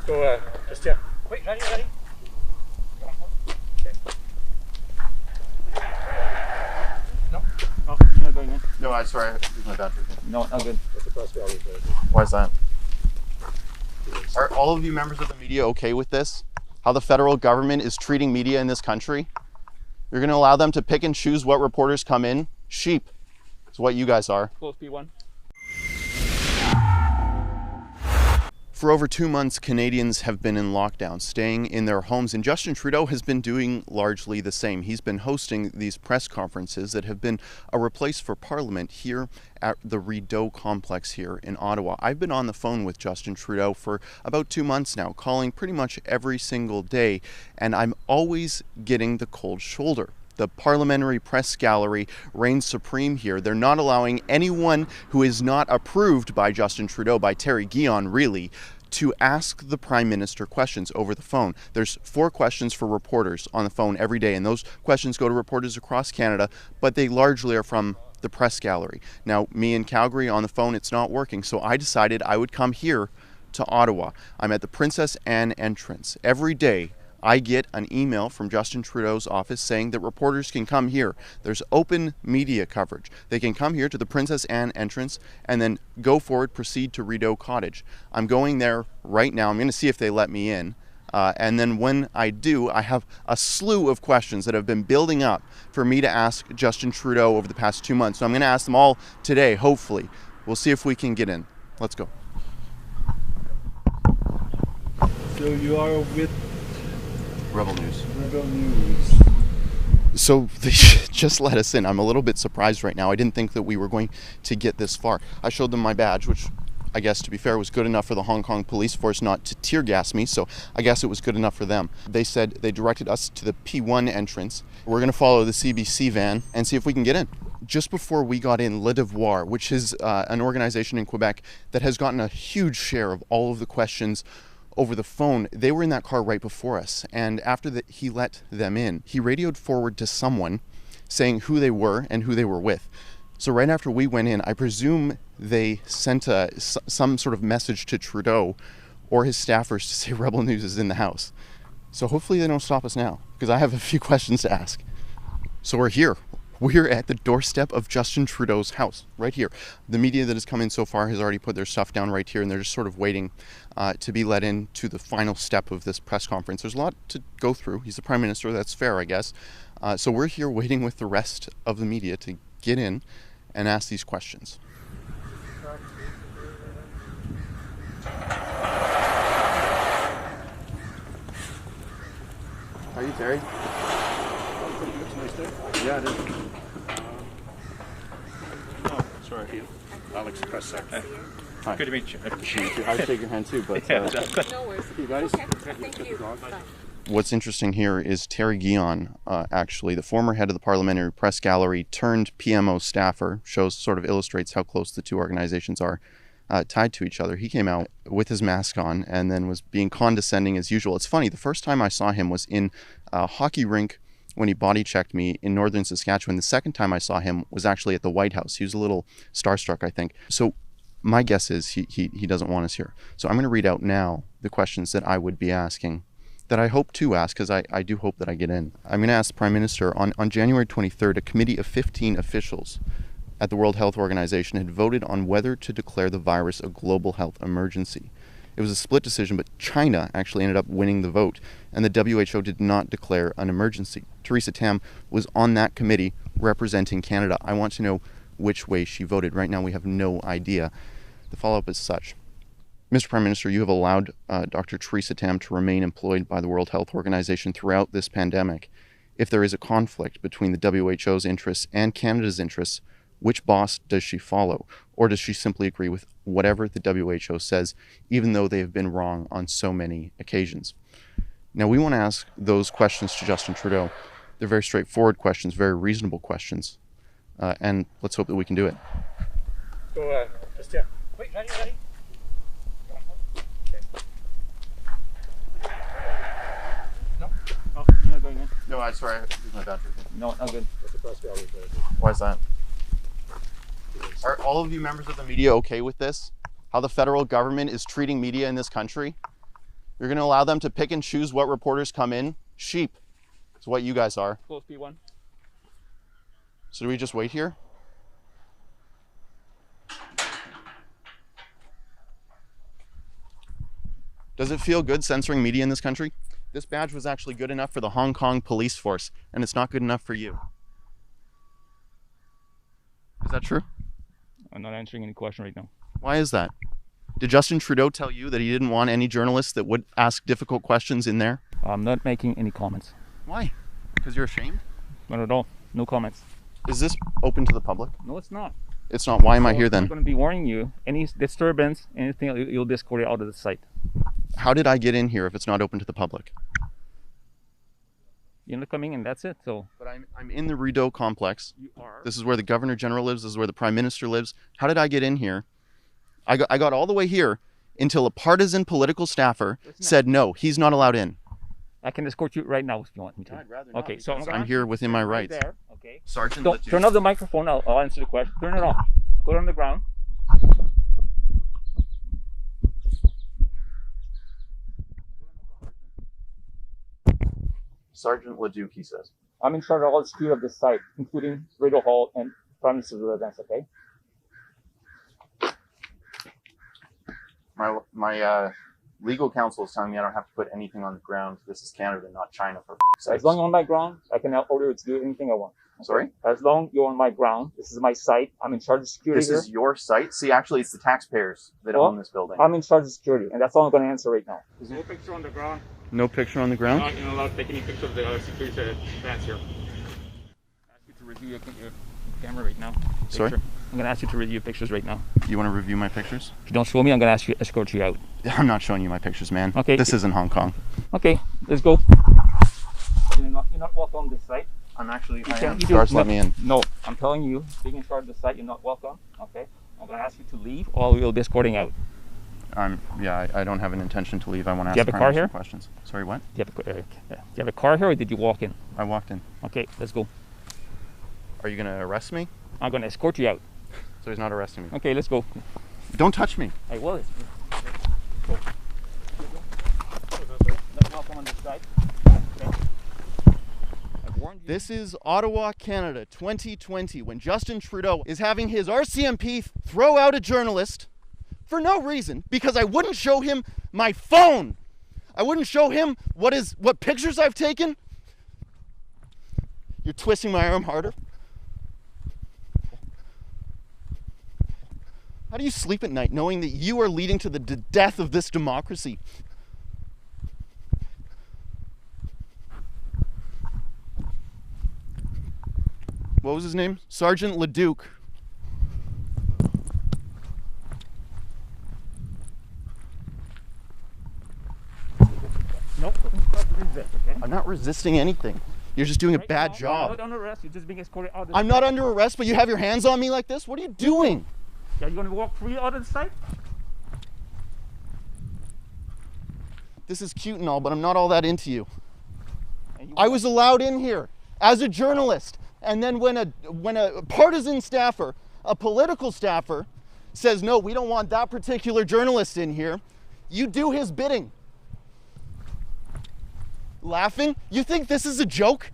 Go, just, yeah. Wait, ready? Okay. No. Oh, you're not going in? No, I'm sorry, I have to use my battery. No, not good. That's the press gallery. Why is that? Are all of you members of the media okay with this? How the federal government is treating media in this country? You're going to allow them to pick and choose what reporters come in? Sheep is what you guys are. Close P1. For over 2 months, Canadians have been in lockdown, staying in their homes, and Justin Trudeau has been doing largely the same. He's been hosting these press conferences that have been a replace for Parliament here at the Rideau complex here in Ottawa. I've been on the phone with Justin Trudeau for about 2 months now, calling pretty much every single day, and I'm always getting the cold shoulder. The parliamentary press gallery reigns supreme here. They're not allowing anyone who is not approved by Justin Trudeau, by Terry Guion really, to ask the Prime Minister questions over the phone. There's 4 questions for reporters on the phone every day, and those questions go to reporters across Canada, but they largely are from the press gallery. Now, me in Calgary on the phone, it's not working, so I decided I would come here to Ottawa. I'm at the Princess Anne entrance. Every day, I get an email from Justin Trudeau's office saying that reporters can come here. There's open media coverage. They can come here to the Princess Anne entrance and then go forward, proceed to Rideau Cottage. I'm going there right now. I'm going to see if they let me in. And then when I do, I have a slew of questions that have been building up for me to ask Justin Trudeau over the past 2 months. So I'm going to ask them all today, hopefully. We'll see if we can get in. Let's go. So you are with Rebel News. Rebel News. So they just let us in. I'm a little bit surprised right now. I didn't think that we were going to get this far. I showed them my badge, which I guess, to be fair, was good enough for the Hong Kong police force not to tear gas me, so I guess it was good enough for them. They said they directed us to the P1 entrance. We're going to follow the CBC van and see if we can get in. Just before we got in, Le Devoir, which is an organization in Quebec that has gotten a huge share of all of the questions over the phone, they were in that car right before us, and after he let them in, he radioed forward to someone saying who they were and who they were with. So right after we went in, I presume they sent some sort of message to Trudeau or his staffers to say Rebel News is in the house. So hopefully they don't stop us now, because I have a few questions to ask. So we're here. We're at the doorstep of Justin Trudeau's house, right here. The media that has come in so far has already put their stuff down right here, and they're just sort of waiting to be let in to the final step of this press conference. There's a lot to go through. He's the Prime Minister, that's fair, I guess. So we're here waiting with the rest of the media to get in and ask these questions. How are you, Terry? Yeah, it is. Sorry. Alex, press secretary. Hi. Good to meet you. I'd shake your hand too, but No worries. you guys. Okay, thank you. Bye. What's interesting here is Terry Guion, actually, the former head of the Parliamentary Press Gallery turned PMO staffer, illustrates how close the two organizations are tied to each other. He came out with his mask on and then was being condescending as usual. It's funny, the first time I saw him was in a hockey rink when he body checked me in northern Saskatchewan. The second time I saw him was actually at the White House. He was a little starstruck, I think. So my guess is he doesn't want us here. So I'm going to read out now the questions that I would be asking, that I hope to ask, because I do hope that I get in. I'm going to ask the Prime Minister, on January 23rd, a committee of 15 officials at the World Health Organization had voted on whether to declare the virus a global health emergency. It was a split decision, but China actually ended up winning the vote, and the WHO did not declare an emergency. Theresa Tam was on that committee representing Canada. I want to know which way she voted. Right now we have no idea. The follow-up is such. Mr. Prime Minister, you have allowed Dr. Theresa Tam to remain employed by the World Health Organization throughout this pandemic. If there is a conflict between the WHO's interests and Canada's interests, which boss does she follow? Or does she simply agree with whatever the WHO says, even though they have been wrong on so many occasions? Now, we want to ask those questions to Justin Trudeau. They're very straightforward questions, very reasonable questions. And let's hope that we can do it. Go, just, yeah. Wait, ready? No. Oh, you're not going in? No, I'm sorry, I have to use my battery. No, not good. That's the press gallery. Why is that? Are all of you members of the media okay with this? How the federal government is treating media in this country? You're going to allow them to pick and choose what reporters come in? Sheep. It's what you guys are. Close P1. So do we just wait here? Does it feel good censoring media in this country? This badge was actually good enough for the Hong Kong police force, and it's not good enough for you. Is that true? I'm not answering any question right now. Why is that? Did Justin Trudeau tell you that he didn't want any journalists that would ask difficult questions in there? I'm not making any comments. Why? Because you're ashamed? Not at all. No comments. Is this open to the public? No, it's not. It's not. Why am I here I'm then? going to be warning you. Any disturbance, anything, you'll be escorted out of the site. How did I get in here if it's not open to the public? You're not coming in, that's it. So. But I'm in the Rideau complex. You are. This is where the Governor General lives. This is where the Prime Minister lives. How did I get in here? I got all the way here until a partisan political staffer said, no, he's not allowed in. I can escort you right now if you want me to. I'd rather not, okay, so I'm here within my right rights. there. Okay. Sergeant, Don't turn off the microphone. I'll answer the question. Turn it off. Put it on the ground. Sergeant Leduc, he says. I'm in charge of all the security of this site, including Rideau Hall and Prime Minister's residence, okay? My legal counsel is telling me I don't have to put anything on the ground. This is Canada, not China, for sakes. As long as you're on my ground, I can now order you to do anything I want. Sorry? As long as you're on my ground, this is my site. I'm in charge of security This here. is your site? See, actually, it's the taxpayers that own this building. I'm in charge of security, and that's all I'm going to answer right now. There's no picture on the ground. No picture on the ground? You're not allowed to take any picture of the security fence here. I ask you to review your camera right now. Sorry? Picture. I'm going to ask you to review your pictures right now. You want to review my pictures? If you don't show me, I'm going to ask you escort you out. I'm not showing you my pictures, man. Okay. This isn't Hong Kong. Okay, let's go. You're not welcome on this site. I'm actually, I You am. do- Guards, let me in. No, I'm telling you, being in charge of the site, you're not welcome. Okay, I'm going to ask you to leave, or we'll be escorting out. I don't have an intention to leave. I want to ask Do you have a car here? questions. Sorry, what? Do you have a car here, or did you walk in? I walked in. Okay, let's go. Are you going to arrest me? I'm going to escort you out. So he's not arresting me. Okay, let's go. Don't touch me. I will. Go. Not welcome on this side. Okay. I warned you. This is Ottawa, Canada, 2020, when Justin Trudeau is having his RCMP throw out a journalist for no reason, because I wouldn't show him my phone. I wouldn't show him what pictures I've taken. You're twisting my arm harder. How do you sleep at night knowing that you are leading to the death of this democracy? What was his name? Sergeant Leduc. Nope. Resist, okay? I'm not resisting anything. You're just doing a Right bad now, job. You're not under arrest. You're just being escorted out of the I'm site. not under arrest, but you have your hands on me like this? What are you doing? Are you going to walk free out of the site? This is cute and all, but I'm not all that into you. And you I was allowed in here as a journalist. And then when a partisan staffer, a political staffer, says, no, we don't want that particular journalist in here, you do his bidding. Laughing? You think this is a joke?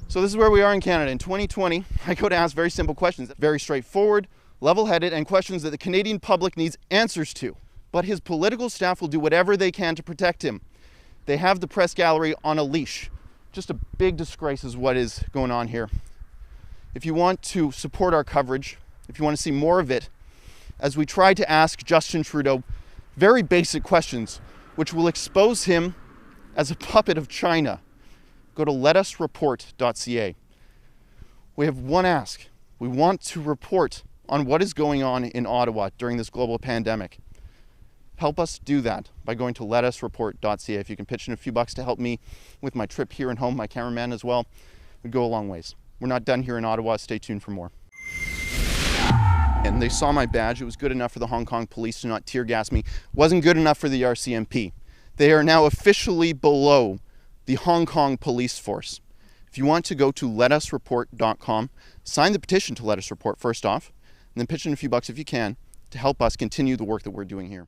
So this is where we are in Canada. In 2020, I go to ask very simple questions, very straightforward, level-headed, and questions that the Canadian public needs answers to. But his political staff will do whatever they can to protect him. They have the press gallery on a leash. Just a big disgrace is what is going on here. If you want to support our coverage, if you want to see more of it, as we try to ask Justin Trudeau very basic questions, which will expose him as a puppet of China, go to letusreport.ca. We have one ask. We want to report on what is going on in Ottawa during this global pandemic. Help us do that by going to letusreport.ca. If you can pitch in a few bucks to help me with my trip here and home, my cameraman as well, it would go a long ways. We're not done here in Ottawa. Stay tuned for more. And they saw my badge. It was good enough for the Hong Kong police to not tear gas me. Wasn't good enough for the RCMP. They are now officially below the Hong Kong police force. If you want to go to letusreport.com, sign the petition to Let Us Report first off, and then pitch in a few bucks if you can to help us continue the work that we're doing here.